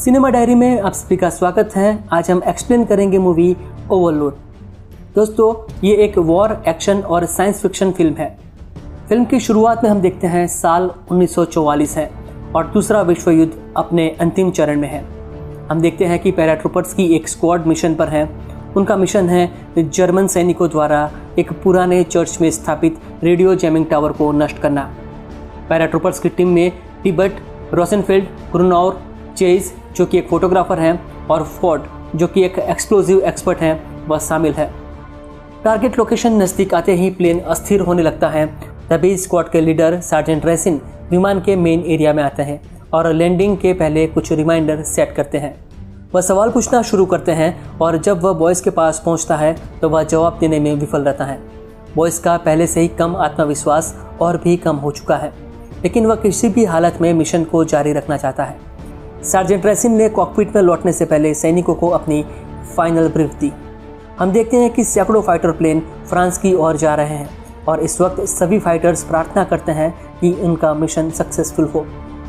Cinema diary में आप सभी का स्वागत है। आज हम एक्सप्लेन करेंगे मूवी ओवरलोड। दोस्तों, ये एक वॉर, एक्शन और साइंस फिक्शन फिल्म है। फिल्म की शुरुआत में हम देखते हैं साल 1944 है और दूसरा विश्व युद्ध अपने अंतिम चरण में है। हम देखते हैं कि पैराट्रूपर्स की एक स्क्वाड मिशन पर है। उनका मिशन है जर्मन सैनिकों द्वारा एक पुराने चर्च में स्थापित रेडियो जैमिंग टावर को नष्ट करना। पैराट्रूपर्स की टीम में टिबट, रोसेनफेल्ड, ग्रुनौर, चेज जो कि एक फोटोग्राफर हैं और फोर्ड जो कि एक एक्सप्लोजिव एक्सपर्ट हैं वह शामिल है। टारगेट लोकेशन नज़दीक आते ही प्लेन अस्थिर होने लगता है। तभी स्क्वाड के लीडर सार्जेंट रेसिन विमान के मेन एरिया में आते हैं और लैंडिंग के पहले कुछ रिमाइंडर सेट करते हैं। वह सवाल पूछना शुरू करते हैं और जब वह बॉयज़ के पास पहुंचता है तो वह जवाब देने में विफल रहता है। बॉयज़ का पहले से ही कम आत्मविश्वास और भी कम हो चुका है, लेकिन वह किसी भी हालत में मिशन को जारी रखना चाहता है। सार्जेंट रेसिन ने कॉकपिट में लौटने से पहले सैनिकों को अपनी फाइनल ब्रीफ दी। हम देखते हैं कि सैकड़ों फाइटर प्लेन फ्रांस की ओर जा रहे हैं और इस वक्त सभी फाइटर्स प्रार्थना करते हैं कि उनका मिशन सक्सेसफुल हो।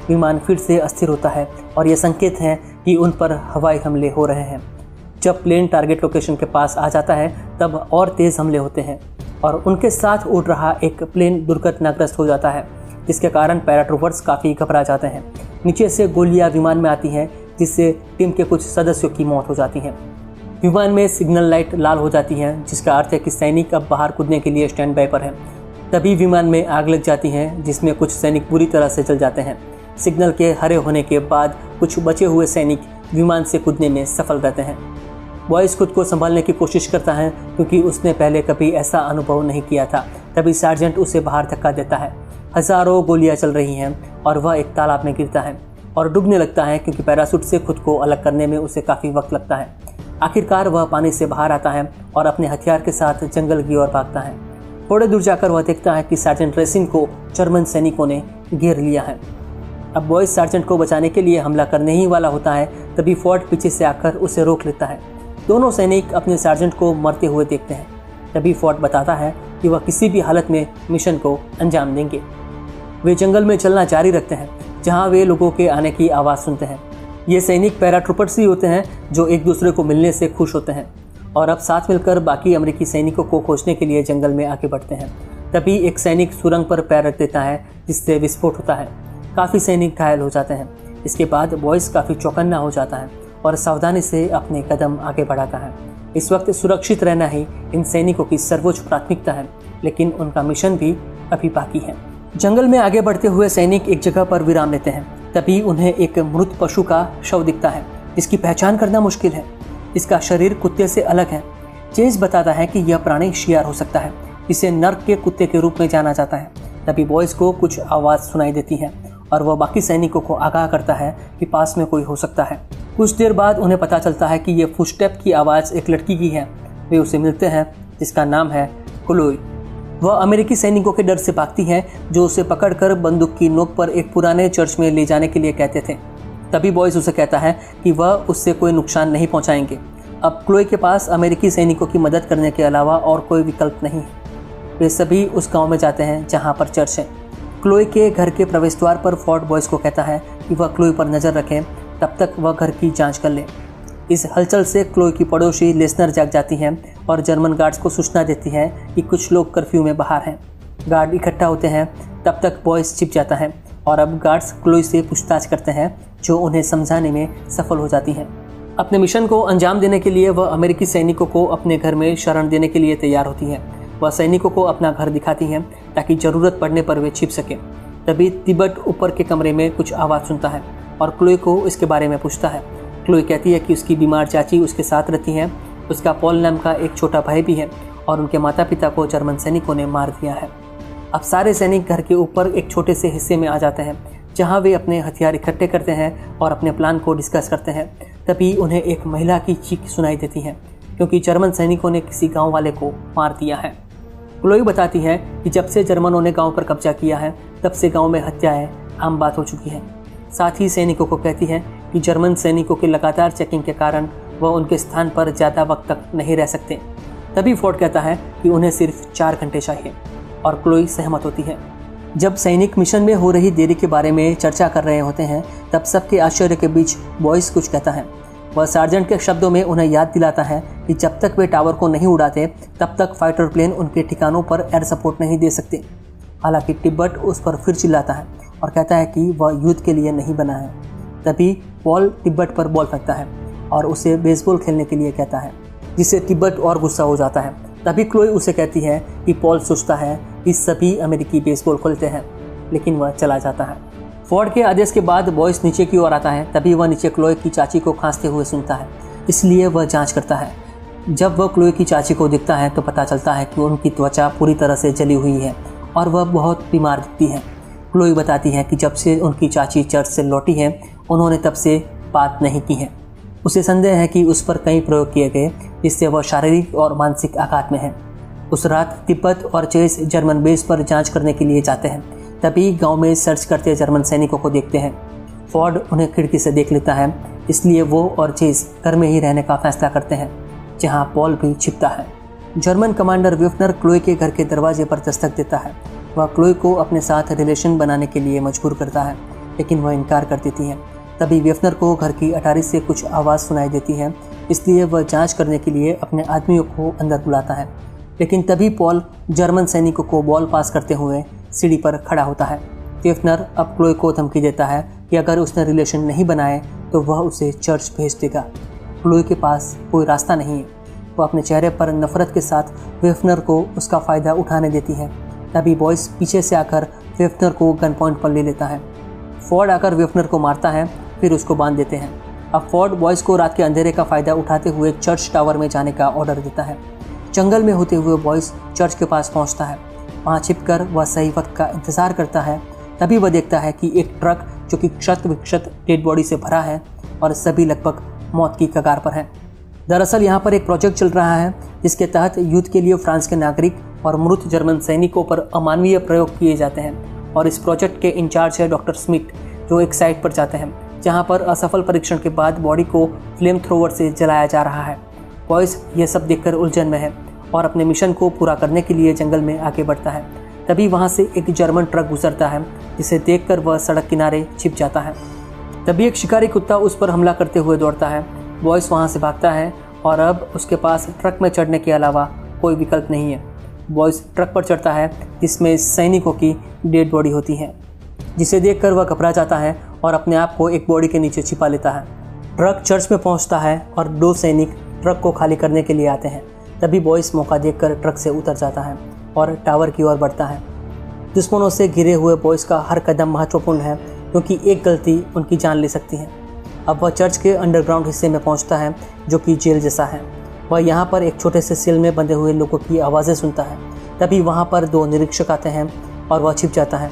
विमान फिर से अस्थिर होता है और यह संकेत है कि उन पर हवाई हमले हो रहे हैं। जब प्लेन टारगेट लोकेशन के पास आ जाता है तब और तेज़ हमले होते हैं और उनके साथ उड़ रहा एक प्लेन दुर्घटनाग्रस्त हो जाता है, जिसके कारण पैराट्रूपर्स काफ़ी घबरा जाते हैं। नीचे से गोलियां विमान में आती हैं, जिससे टीम के कुछ सदस्यों की मौत हो जाती है। विमान में सिग्नल लाइट लाल हो जाती है, जिसका अर्थ है कि सैनिक अब बाहर कूदने के लिए स्टैंड बाय पर हैं। तभी विमान में आग लग जाती है, जिसमें कुछ सैनिक पूरी तरह से जल जाते हैं। सिग्नल के हरे होने के बाद कुछ बचे हुए सैनिक विमान से कूदने में सफल रहते हैं। बॉयज़ खुद को संभालने की कोशिश करता है क्योंकि उसने पहले कभी ऐसा अनुभव नहीं किया था। तभी सार्जेंट उसे बाहर धक्का देता है। हज़ारों गोलियां चल रही हैं और वह एक तालाब में गिरता है और डूबने लगता है क्योंकि पैराशूट से खुद को अलग करने में उसे काफ़ी वक्त लगता है। आखिरकार वह पानी से बाहर आता है और अपने हथियार के साथ जंगल की ओर भागता है। थोड़े दूर जाकर वह देखता है कि सार्जेंट रेसिन को जर्मन सैनिकों ने घेर लिया है। अब बॉयज़ सार्जेंट को बचाने के लिए हमला करने ही वाला होता है, तभी फोर्ड पीछे से आकर उसे रोक लेता है। दोनों सैनिक अपने सार्जेंट को मरते हुए देखते हैं। तभी फोर्ड बताता है कि वह किसी भी हालत में मिशन को अंजाम देंगे। वे जंगल में चलना जारी रखते हैं, जहां वे लोगों के आने की आवाज़ सुनते हैं। ये सैनिक पैराट्रूपर्स ही होते हैं जो एक दूसरे को मिलने से खुश होते हैं और अब साथ मिलकर बाकी अमेरिकी सैनिकों को खोजने के लिए जंगल में आगे बढ़ते हैं। तभी एक सैनिक सुरंग पर पैर रख देता है, जिससे विस्फोट होता है। काफ़ी सैनिक घायल हो जाते हैं। इसके बाद बॉयज़ काफ़ी चौकन्ना हो जाता है और सावधानी से अपने कदम आगे बढ़ाता है। इस वक्त सुरक्षित रहना ही इन सैनिकों की सर्वोच्च प्राथमिकता है, लेकिन उनका मिशन भी अभी बाकी है। जंगल में आगे बढ़ते हुए सैनिक एक जगह पर विराम लेते हैं। तभी उन्हें एक मृत पशु का शव दिखता है, जिसकी पहचान करना मुश्किल है। इसका शरीर कुत्ते से अलग है। चेज बताता है कि यह प्राणी शियार हो सकता है, इसे नर्क के कुत्ते के रूप में जाना जाता है। तभी बॉयज़ को कुछ आवाज़ सुनाई देती है और वह बाकी सैनिकों को आगाह करता है कि पास में कोई हो सकता है। कुछ देर बाद उन्हें पता चलता है कि यह फुटस्टेप की आवाज़ एक लड़की की है। वे उसे मिलते हैं, जिसका नाम है क्लोई। वह अमेरिकी सैनिकों के डर से भागती है, जो उसे पकड़कर बंदूक की नोक पर एक पुराने चर्च में ले जाने के लिए कहते थे। तभी बॉयज़ उसे कहता है कि वह उससे कोई नुकसान नहीं पहुंचाएंगे। अब क्लोई के पास अमेरिकी सैनिकों की मदद करने के अलावा और कोई विकल्प नहीं है। वे सभी उस गांव में जाते हैं जहां पर चर्च है। क्लोई के घर के प्रवेश द्वार पर फोर्ड बॉयज़ को कहता है कि वह क्लोई पर नज़र रखें, तब तक वह घर की जाँच कर ले। इस हलचल से क्लोई की पड़ोसी लेसनर जाग जाती हैं और जर्मन गार्ड्स को सूचना देती हैं कि कुछ लोग कर्फ्यू में बाहर हैं। गार्ड इकट्ठा होते हैं, तब तक बॉयज़ छिप जाता है और अब गार्ड्स क्लोई से पूछताछ करते हैं, जो उन्हें समझाने में सफल हो जाती हैं। अपने मिशन को अंजाम देने के लिए वह अमेरिकी सैनिकों को अपने घर में शरण देने के लिए तैयार होती हैं। वह सैनिकों को अपना घर दिखाती हैं ताकि ज़रूरत पड़ने पर वे छिप सकें। तभी तिब्बत ऊपर के कमरे में कुछ आवाज़ सुनता है और क्लोई को इसके बारे में पूछता है। क्लोई कहती है कि उसकी बीमार चाची उसके साथ रहती हैं। उसका पॉल नाम का एक छोटा भाई भी है और उनके माता पिता को जर्मन सैनिकों ने मार दिया है। अब सारे सैनिक घर के ऊपर एक छोटे से हिस्से में आ जाते हैं, जहां वे अपने हथियार इकट्ठे करते हैं और अपने प्लान को डिस्कस करते हैं। तभी उन्हें एक महिला की चीख सुनाई देती है, क्योंकि जर्मन सैनिकों ने किसी गाँव वाले को मार दिया है। क्लोई बताती है कि जब से जर्मनों ने गाँव पर कब्जा किया है, तब से गाँव में हत्याएं आम बात हो चुकी हैं। साथ ही सैनिकों को कहती है कि जर्मन सैनिकों की लगातार चेकिंग के कारण वह उनके स्थान पर ज़्यादा वक्त तक नहीं रह सकते। तभी फोर्ड कहता है कि उन्हें सिर्फ 4 घंटे चाहिए और क्लोई सहमत होती है। जब सैनिक मिशन में हो रही देरी के बारे में चर्चा कर रहे होते हैं तब सबके आश्चर्य के बीच बॉयस कुछ कहता है। वह सार्जेंट के शब्दों में उन्हें याद दिलाता है कि जब तक वे टावर को नहीं उड़ाते तब तक फाइटर प्लेन उनके ठिकानों पर एयर सपोर्ट नहीं दे सकते। हालांकि तिब्बत उस पर फिर चिल्लाता है और कहता है कि वह युद्ध के लिए नहीं बना है। तभी पॉल तिब्बत पर बॉल फेंकता है और उसे बेसबॉल खेलने के लिए कहता है, जिससे तिब्बत और गुस्सा हो जाता है। तभी क्लोई उसे कहती है कि पॉल सोचता है कि सभी अमेरिकी बेसबॉल खेलते हैं, लेकिन वह चला जाता है। फोर्ड के आदेश के बाद बॉयस नीचे की ओर आता है। तभी वह नीचे क्लोई की चाची को खांसते हुए सुनता है, इसलिए वह जांच करता है। जब वह क्लोई की चाची को दिखता है तो पता चलता है कि उनकी त्वचा पूरी तरह से जली हुई है और वह बहुत बीमार दिखती है। क्लोई बताती है कि जब से उनकी चाची चर्च से लौटी है उन्होंने तब से बात नहीं की है। उसे संदेह है कि उस पर कई प्रयोग किए गए जिससे वह शारीरिक और मानसिक आघात में है। उस रात तिब्बत और चेस जर्मन बेस पर जांच करने के लिए जाते हैं। तभी गांव में सर्च करते जर्मन सैनिकों को देखते हैं। फोर्ड उन्हें खिड़की से देख लेता है, इसलिए वो और चेस घर में ही रहने का फैसला करते हैं, जहां पॉल भी छिपता है। जर्मन कमांडर वेफनर क्लोई के घर के दरवाजे पर दस्तक देता है। वह क्लोई को अपने साथ रिलेशन बनाने के लिए मजबूर करता है, लेकिन वह इनकार कर देती है। तभी वेफनर को घर की अटारी से कुछ आवाज़ सुनाई देती है, इसलिए वह जांच करने के लिए अपने आदमियों को अंदर बुलाता है। लेकिन तभी पॉल जर्मन सैनिकों को बॉल पास करते हुए सीढ़ी पर खड़ा होता है। वेफनर अब क्लोई को धमकी देता है कि अगर उसने रिलेशन नहीं बनाए तो वह उसे चर्च भेज देगा। क्लोई के पास कोई रास्ता नहीं है। वह अपने चेहरे पर नफरत के साथ वेफनर को उसका फ़ायदा उठाने देती है। तभी बॉयस पीछे से आकर वेफनर को गन पॉइंट पर ले लेता है। फोर्ड आकर वेफनर को मारता है, फिर उसको बांध देते हैं। अब फोर्ड बॉयस को रात के अंधेरे का फ़ायदा उठाते हुए चर्च टावर में जाने का ऑर्डर देता है। जंगल में होते हुए बॉयस चर्च के पास पहुंचता है। वहां छिपकर वह सही वक्त का इंतज़ार करता है। तभी वह देखता है कि एक ट्रक जो कि क्षत विक्षत डेड बॉडी से भरा है और सभी लगभग मौत की कगार पर हैं। दरअसल यहाँ पर एक प्रोजेक्ट चल रहा है जिसके तहत युद्ध के लिए फ्रांस के नागरिक और मृत जर्मन सैनिकों पर अमानवीय प्रयोग किए जाते हैं। और इस प्रोजेक्ट के इंचार्ज है डॉक्टर स्मिथ, जो एक साइट पर जाते हैं जहाँ पर असफल परीक्षण के बाद बॉडी को फ्लेम थ्रोवर से जलाया जा रहा है। बॉयस यह सब देखकर उलझन में है और अपने मिशन को पूरा करने के लिए जंगल में आगे बढ़ता है। तभी वहाँ से एक जर्मन ट्रक गुजरता है, जिसे देखकर वह सड़क किनारे छिप जाता है। तभी एक शिकारी कुत्ता उस पर हमला करते हुए दौड़ता है। बॉयस वहाँ से भागता है और अब उसके पास ट्रक में चढ़ने के अलावा कोई विकल्प नहीं है। बॉयस ट्रक पर चढ़ता है जिसमें सैनिकों की डेड बॉडी होती है, जिसे देखकर वह घबरा जाता है और अपने आप को एक बॉडी के नीचे छिपा लेता है। ट्रक चर्च में पहुंचता है और 2 सैनिक ट्रक को खाली करने के लिए आते हैं। तभी बॉयस मौका देखकर ट्रक से उतर जाता है और टावर की ओर बढ़ता है। दुश्मनों से घिरे हुए बॉयस का हर कदम महत्वपूर्ण है, क्योंकि एक गलती उनकी जान ले सकती है। अब वह चर्च के अंडरग्राउंड हिस्से में पहुंचता है, जो कि जेल जैसा है। वह यहाँ पर एक छोटे से सेल में बंधे हुए लोगों की आवाज़ें सुनता है। तभी वहाँ पर 2 निरीक्षक आते हैं और वह छिप जाता है।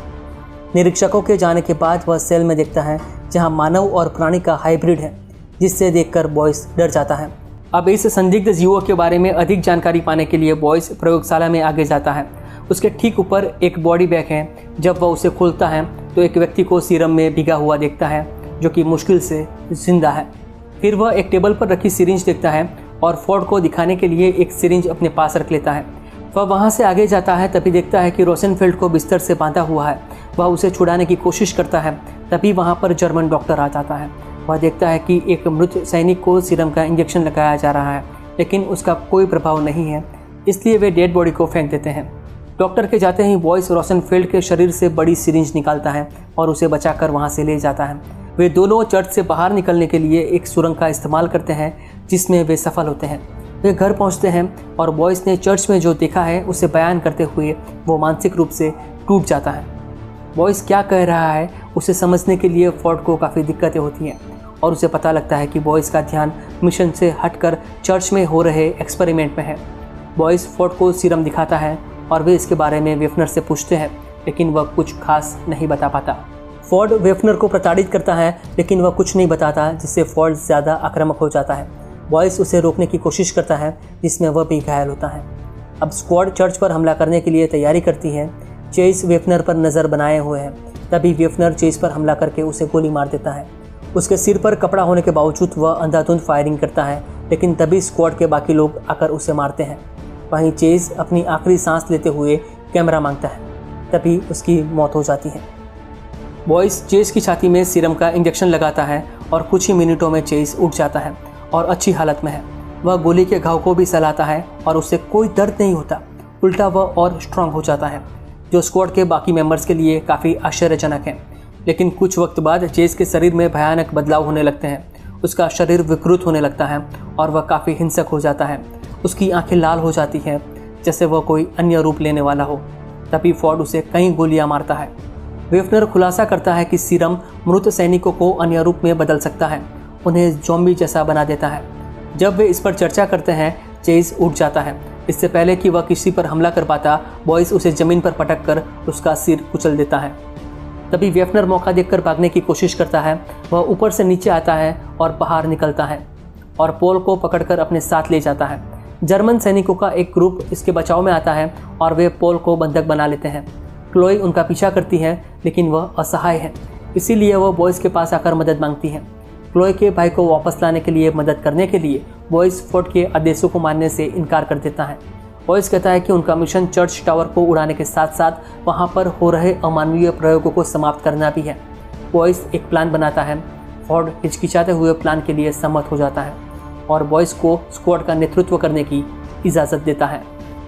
निरीक्षकों के जाने के बाद वह सेल में देखता है जहाँ मानव और प्राणी का हाइब्रिड है, जिससे देखकर बॉयस डर जाता है। अब इस संदिग्ध जीवों के बारे में अधिक जानकारी पाने के लिए बॉयस प्रयोगशाला में आगे जाता है। उसके ठीक ऊपर एक बॉडी बैग है। जब वह उसे खोलता है तो एक व्यक्ति को सीरम में भीगा हुआ देखता है, जो कि मुश्किल से जिंदा है। फिर वह एक टेबल पर रखी सिरिंज देखता है और फोर्ड को दिखाने के लिए एक सिरिंज अपने पास रख लेता है। वह वहाँ से आगे जाता है, तभी देखता है कि रोसेनफेल्ड को बिस्तर से बांधा हुआ है। वह उसे छुड़ाने की कोशिश करता है। तभी वहाँ पर जर्मन डॉक्टर आ जाता है। वह देखता है कि एक मृत सैनिक को सीरम का इंजेक्शन लगाया जा रहा है, लेकिन उसका कोई प्रभाव नहीं है, इसलिए वे डेड बॉडी को फेंक देते हैं। डॉक्टर के जाते ही बॉयस रोसेनफेल्ड के शरीर से बड़ी सिरिंज निकालता है और उसे बचाकर वहाँ से ले जाता है। वे दोनों चर्च से बाहर निकलने के लिए एक सुरंग का इस्तेमाल करते हैं, जिसमें वे सफल होते हैं। वे घर पहुँचते हैं और बॉयस ने चर्च में जो देखा है उसे बयान करते हुए वो मानसिक रूप से टूट जाता है। बॉयस क्या कह रहा है उसे समझने के लिए फोर्ड को काफ़ी दिक्कतें होती हैं और उसे पता लगता है कि बॉयस का ध्यान मिशन से हटकर चर्च में हो रहे एक्सपेरिमेंट में है। बॉयस फोर्ड को सीरम दिखाता है और वे इसके बारे में वेफनर से पूछते हैं, लेकिन वह कुछ खास नहीं बता पाता। फोर्ड वेफनर को प्रताड़ित करता है, लेकिन वह कुछ नहीं बताता, जिससे फोर्ड ज़्यादा आक्रामक हो जाता है। बॉयस उसे रोकने की कोशिश करता है, जिसमें वह भी घायल होता है। अब स्क्वाड चर्च पर हमला करने के लिए तैयारी करती है। चेस वेफनर पर नज़र बनाए हुए हैं। तभी वेफनर चेस पर हमला करके उसे गोली मार देता है। उसके सिर पर कपड़ा होने के बावजूद वह अंधाधुंध फायरिंग करता है, लेकिन तभी स्क्वाड के बाकी लोग आकर उसे मारते हैं। वहीं चेस अपनी आखिरी सांस लेते हुए कैमरा मांगता है। तभी उसकी मौत हो जाती है। बॉयस चेस की छाती में सीरम का इंजेक्शन लगाता है और कुछ ही मिनटों में चेस उठ जाता है और अच्छी हालत में है। वह गोली के घाव को भी सहलाता है और उसे कोई दर्द नहीं होता, उल्टा वह और स्ट्रांग हो जाता है, जो स्क्वाड के बाकी मेंबर्स के लिए काफ़ी आश्चर्यजनक है। लेकिन कुछ वक्त बाद चेस के शरीर में भयानक बदलाव होने लगते हैं। उसका शरीर विकृत होने लगता है और वह काफ़ी हिंसक हो जाता है। उसकी आंखें लाल हो जाती हैं, जैसे वह कोई अन्य रूप लेने वाला हो। तभी फॉर्ड उसे कई गोलियां मारता है। वेफनर खुलासा करता है कि सीरम मृत सैनिकों को अन्य रूप में बदल सकता है, उन्हें ज़ॉम्बी जैसा बना देता है। जब वे इस पर चर्चा करते हैं, चेज उठ जाता है। इससे पहले कि वह किसी पर हमला कर पाता, बॉयस उसे ज़मीन पर पटक कर उसका सिर कुचल देता है। तभी वेफनर मौका देखकर भागने की कोशिश करता है। वह ऊपर से नीचे आता है और बाहर निकलता है और पॉल को पकड़कर अपने साथ ले जाता है। जर्मन सैनिकों का एक ग्रुप इसके बचाव में आता है और वे पॉल को बंधक बना लेते हैं। क्लोई उनका पीछा करती है, लेकिन वह असहाय है, इसीलिए वह बॉयस के पास आकर मदद मांगती है। क्लोई के भाई को वापस लाने के लिए मदद करने के लिए बॉयस फोर्ड के आदेशों को मानने से इनकार कर देता है। बॉयस कहता है कि उनका मिशन चर्च टावर को उड़ाने के साथ साथ वहां पर हो रहे अमानवीय प्रयोगों को समाप्त करना भी है। बॉयस एक प्लान बनाता है। फोर्ड हिचकिचाते हुए प्लान के लिए सम्मत हो जाता है और बॉयस को स्क्वाड का नेतृत्व करने की इजाज़त देता है।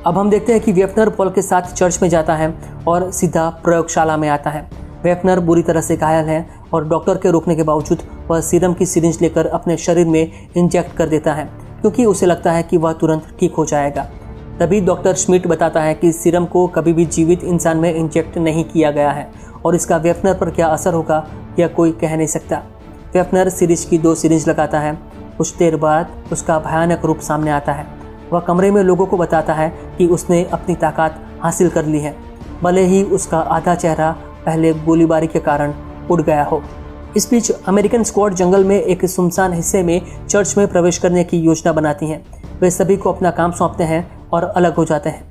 अब हम देखते हैं कि वेफनर पॉल के साथ चर्च में जाता है और सीधा प्रयोगशाला में आता है। वेफनर बुरी तरह से घायल है और डॉक्टर के रोकने के बावजूद वह सीरम की सिरिंज लेकर अपने शरीर में इंजेक्ट कर देता है, क्योंकि उसे लगता है कि वह तुरंत ठीक हो जाएगा। तभी डॉक्टर श्मिट बताता है कि सीरम को कभी भी जीवित इंसान में इंजेक्ट नहीं किया गया है और इसका वेफनर पर क्या असर होगा यह कोई कह नहीं सकता। वेफनर सिरिंज की 2 सिरिंज लगाता है। कुछ देर बाद उसका भयानक रूप सामने आता है। वह कमरे में लोगों को बताता है कि उसने अपनी ताकत हासिल कर ली है, भले ही उसका आधा चेहरा पहले गोलीबारी के कारण उड़ गया हो। इस बीच अमेरिकन स्क्वाड जंगल में एक सुनसान हिस्से में चर्च में प्रवेश करने की योजना बनाती हैं। वे सभी को अपना काम सौंपते हैं और अलग हो जाते हैं।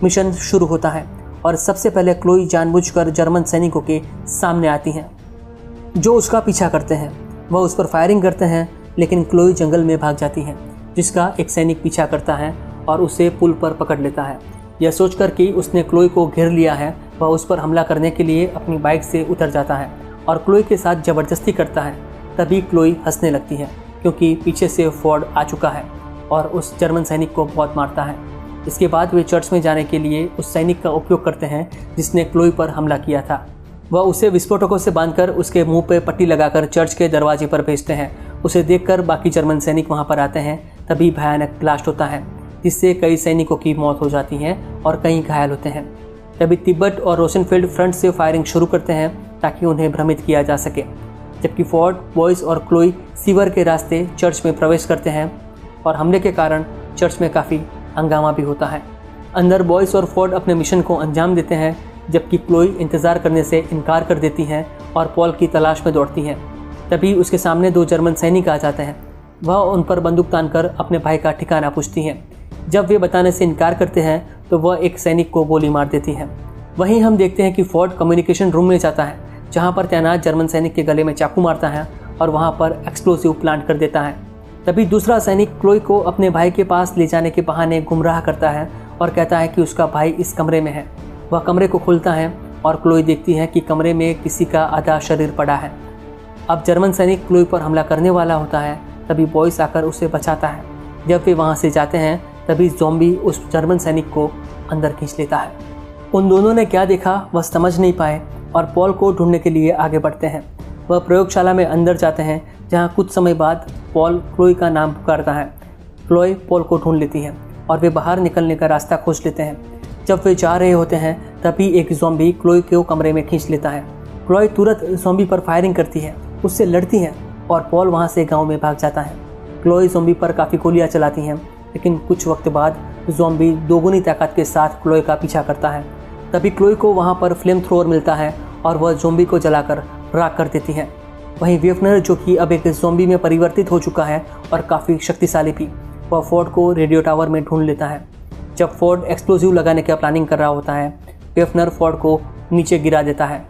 मिशन शुरू होता है और सबसे पहले क्लोई जानबूझकर जर्मन सैनिकों के सामने आती हैं, जो उसका पीछा करते हैं। वह उस पर फायरिंग करते हैं, लेकिन क्लोई जंगल में भाग जाती है, जिसका एक सैनिक पीछा करता है और उसे पुल पर पकड़ लेता है। यह सोचकर कि उसने क्लोई को घेर लिया है, वह उस पर हमला करने के लिए अपनी बाइक से उतर जाता है और क्लोई के साथ ज़बरदस्ती करता है। तभी क्लोई हंसने लगती है, क्योंकि पीछे से फोर्ड आ चुका है और उस जर्मन सैनिक को बहुत मारता है। इसके बाद वे चर्च में जाने के लिए उस सैनिक का उपयोग करते हैं जिसने क्लोई पर हमला किया था। वह उसे विस्फोटकों से बांधकर उसके मुंह पर पट्टी लगाकर चर्च के दरवाजे पर भेजते हैं। उसे देखकर बाकी जर्मन सैनिक वहां पर आते हैं। तभी भयानक ब्लास्ट होता है, जिससे कई सैनिकों की मौत हो जाती है और कई घायल होते हैं। तभी तिब्बत और रोशनफील्ड फ्रंट से फायरिंग शुरू करते हैं ताकि उन्हें भ्रमित किया जा सके, जबकि फोर्ड, बॉयस और क्लोई सीवर के रास्ते चर्च में प्रवेश करते हैं और हमले के कारण चर्च में काफ़ी हंगामा भी होता है। अंदर बॉयस और फोर्ड अपने मिशन को अंजाम देते हैं, जबकि क्लोई इंतज़ार करने से इनकार कर देती हैं और पॉल की तलाश में दौड़ती हैं। तभी उसके सामने 2 जर्मन सैनिक आ जाते हैं। वह उन पर बंदूक तानकर अपने भाई का ठिकाना पूछती हैं। जब वे बताने से इनकार करते हैं तो वह एक सैनिक को गोली मार देती है। वहीं हम देखते हैं कि फोर्ड कम्युनिकेशन रूम में जाता है, जहां पर तैनात जर्मन सैनिक के गले में चाकू मारता है और वहां पर एक्सप्लोसिव प्लांट कर देता है। तभी दूसरा सैनिक क्लोई को अपने भाई के पास ले जाने के बहाने गुमराह करता है और कहता है कि उसका भाई इस कमरे में है। वह कमरे को खोलता है और क्लोई देखती है कि कमरे में किसी का आधा शरीर पड़ा है। अब जर्मन सैनिक क्लोई पर हमला करने वाला होता है, तभी बॉयस आकर उसे बचाता है। जब वे वहां से जाते हैं तभी ज़ॉम्बी उस जर्मन सैनिक को अंदर खींच लेता है। उन दोनों ने क्या देखा वह समझ नहीं पाए और पॉल को ढूंढने के लिए आगे बढ़ते हैं। वह प्रयोगशाला में अंदर जाते हैं, जहां कुछ समय बाद पॉल क्लोई का नाम पुकारता है। क्लोई पॉल को ढूंढ लेती है और वे बाहर निकलने का रास्ता खोज लेते हैं। जब वे जा रहे होते हैं तभी एक ज़ॉम्बी क्लोई को कमरे में खींच लेता है। क्लोई तुरंत ज़ॉम्बी पर फायरिंग करती है, उससे लड़ती है और पॉल वहां से गांव में भाग जाता है। क्लोई ज़ॉम्बी पर काफ़ी गोलियां चलाती हैं, लेकिन कुछ वक्त बाद ज़ॉम्बी दोगुनी ताकत के साथ क्लोई का पीछा करता है। तभी क्लोई को वहां पर फ्लेम थ्रोअर मिलता है और वह ज़ॉम्बी को जलाकर राख कर देती है। वहीं वेफनर, जो कि अब एक ज़ॉम्बी में परिवर्तित हो चुका है और काफ़ी शक्तिशाली भी, वह फोर्ड को रेडियो टावर में ढूंढ लेता है। जब फोर्ड एक्सप्लोजिव लगाने का प्लानिंग कर रहा होता है, वेफनर फोर्ड को नीचे गिरा देता है।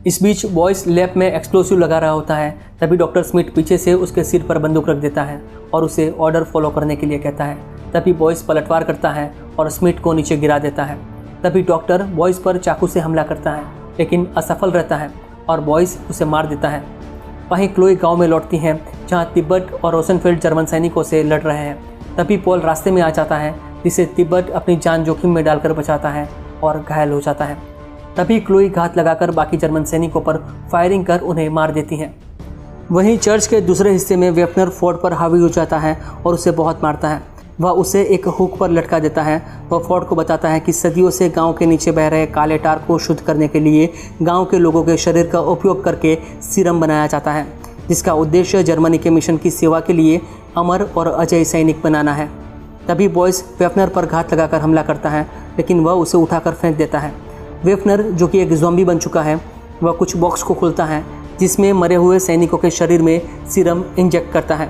इस बीच बॉयस लैब में एक्सप्लोसिव लगा रहा होता है। तभी डॉक्टर स्मिथ पीछे से उसके सिर पर बंदूक रख देता है और उसे ऑर्डर फॉलो करने के लिए कहता है। तभी बॉयस पलटवार करता है और स्मिथ को नीचे गिरा देता है। तभी डॉक्टर बॉयज़ पर चाकू से हमला करता है, लेकिन असफल रहता है और बॉयज़ उसे मार देता है। वहीं क्लोई गांव में लौटती हैं, जहां तिब्बत और रोसेनफेल्ड जर्मन सैनिकों से लड़ रहे हैं। तभी पॉल रास्ते में आ जाता है, जिसे तिब्बत अपनी जान जोखिम में डालकर बचाता है और घायल हो जाता है। तभी क्लोई घात लगाकर बाकी जर्मन सैनिकों पर फायरिंग कर उन्हें मार देती हैं। वहीं चर्च के दूसरे हिस्से में वेफनर फोर्ड पर हावी हो जाता है और उसे बहुत मारता है। वह उसे एक हुक पर लटका देता है। वह फोर्ड को बताता है कि सदियों से गांव के नीचे बह रहे काले टार को शुद्ध करने के लिए गांव के लोगों के शरीर का उपयोग करके सीरम बनाया जाता है, जिसका उद्देश्य जर्मनी के मिशन की सेवा के लिए अमर और अजय सैनिक बनाना है। तभी बॉयज़ वेफनर पर घात लगाकर हमला करता है, लेकिन वह उसे उठाकर फेंक देता है। वेफनर, जो कि एक ज़ॉम्बी बन चुका है, वह कुछ बॉक्स को खोलता है, जिसमें मरे हुए सैनिकों के शरीर में सीरम इंजेक्ट करता है।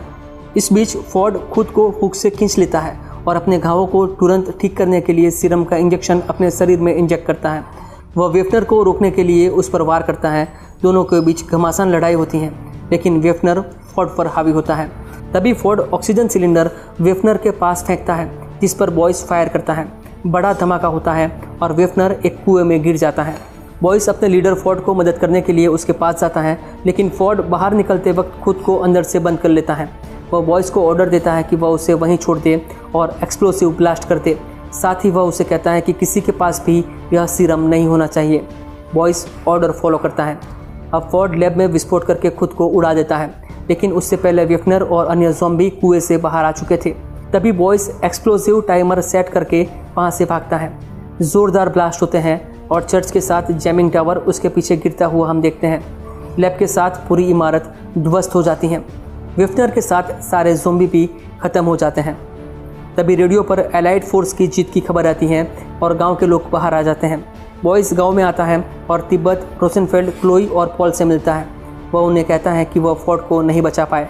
इस बीच फोर्ड खुद को हुक से खींच लेता है और अपने घावों को तुरंत ठीक करने के लिए सीरम का इंजेक्शन अपने शरीर में इंजेक्ट करता है। वह वेफनर को रोकने के लिए उस पर वार करता है। दोनों के बीच घमासान लड़ाई होती है, लेकिन वेफनर फोर्ड पर हावी होता है। तभी फोर्ड ऑक्सीजन सिलेंडर वेफनर के पास फेंकता है, जिस पर बॉयज़ फायर करता है। बड़ा धमाका होता है और वेफनर एक कुएं में गिर जाता है। बॉयज़ अपने लीडर फोर्ड को मदद करने के लिए उसके पास जाता है, लेकिन फोर्ड बाहर निकलते वक्त खुद को अंदर से बंद कर लेता है। वह बॉयज़ को ऑर्डर देता है कि वह उसे वहीं छोड़ दे और एक्सप्लोसिव ब्लास्ट कर दे। साथ ही वह उसे कहता है कि किसी के पास भी यह सीरम नहीं होना चाहिए। बॉयज़ ऑर्डर फॉलो करता है। अब फोर्ड लैब में विस्फोट करके खुद को उड़ा देता है, लेकिन उससे पहले वेफनर और अन्य ज़ॉम्बी कुएं से बाहर आ चुके थे। तभी बॉयज़ एक्सप्लोसिव टाइमर सेट करके वहाँ से भागता है। ज़ोरदार ब्लास्ट होते हैं और चर्च के साथ जैमिंग टावर उसके पीछे गिरता हुआ हम देखते हैं। लैब के साथ पूरी इमारत ध्वस्त हो जाती है। वेफनर के साथ सारे ज़ॉम्बी भी ख़त्म हो जाते हैं। तभी रेडियो पर एलाइड फोर्स की जीत की खबर आती है और गांव के लोग बाहर आ जाते हैं। बॉयज़ गांव में आता है और तिब्बत, रोसेनफेल्ड, क्लोई और पॉल से मिलता है। वह उन्हें कहता है कि वह फोर्ड को नहीं बचा पाए।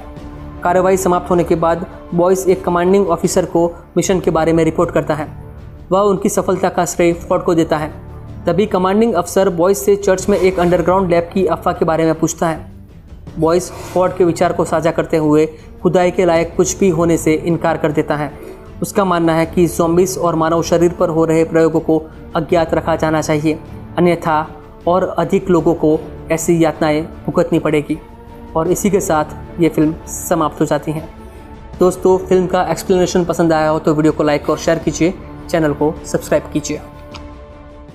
कार्रवाई समाप्त होने के बाद बॉयज़ एक कमांडिंग ऑफिसर को मिशन के बारे में रिपोर्ट करता है। वह उनकी सफलता का श्रेय फोर्ड को देता है। तभी कमांडिंग अफसर बॉयज़ से चर्च में एक अंडरग्राउंड लैब की अफवाह के बारे में पूछता है। बॉयज़ फोर्ड के विचार को साझा करते हुए खुदाई के लायक कुछ भी होने से इनकार कर देता है। उसका मानना है कि ज़ॉम्बीज़ और मानव शरीर पर हो रहे प्रयोगों को अज्ञात रखा जाना चाहिए, अन्यथा और अधिक लोगों को ऐसी यातनाएं भुगतनी पड़ेगी। और इसी के साथ ये फिल्म समाप्त हो जाती है। दोस्तों, फिल्म का एक्सप्लेनेशन पसंद आया हो तो वीडियो को लाइक और शेयर कीजिए, चैनल को सब्सक्राइब कीजिए।